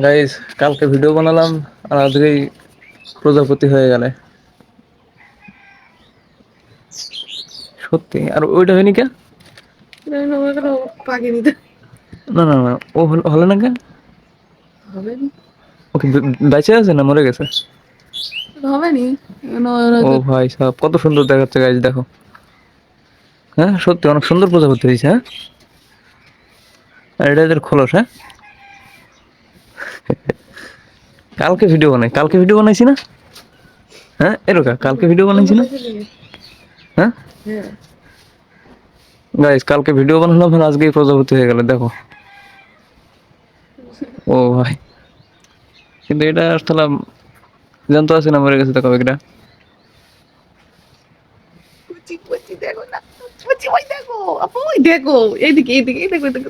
Guys, কালকে video বানালাম আর আজকেই প্রজাপতি হয়ে গেলে। সত্যি। আর ওইটা হয়নি কে? না, না, আমার কোনো পাকে নিতে না না না, ও হলে না কে? হবে নি। ওকে বেঁচে আছে না মরে গেছে? হবে নি। ও ভাই সাহেব, কত সুন্দর দেখাচ্ছে গাইস, দেখো। হ্যাঁ সত্যি অনেক সুন্দর প্রজাপতি হয়েছে। হ্যাঁ, আর এটা এদের খোলস। হ্যাঁ, কালকে ভিডিও বানাই, কালকে ভিডিও বানাইছি না? হ্যাঁ এরকা কালকে ভিডিও বানাইছি না? হ্যাঁ হ্যাঁ, গাইস, কালকে ভিডিও বানালাম আর আজকেই প্রজাপতি হয়ে গেল, দেখো। ও ভাই, কিন্তু এটা আসলে জানতো আছে না মরে গেছে, দেখো একটা। কুচি কুচি দেখো না, কুচি ওই দেখো আপু, ওই দেখো এইদিকে এইদিকে এই দেখো দেখো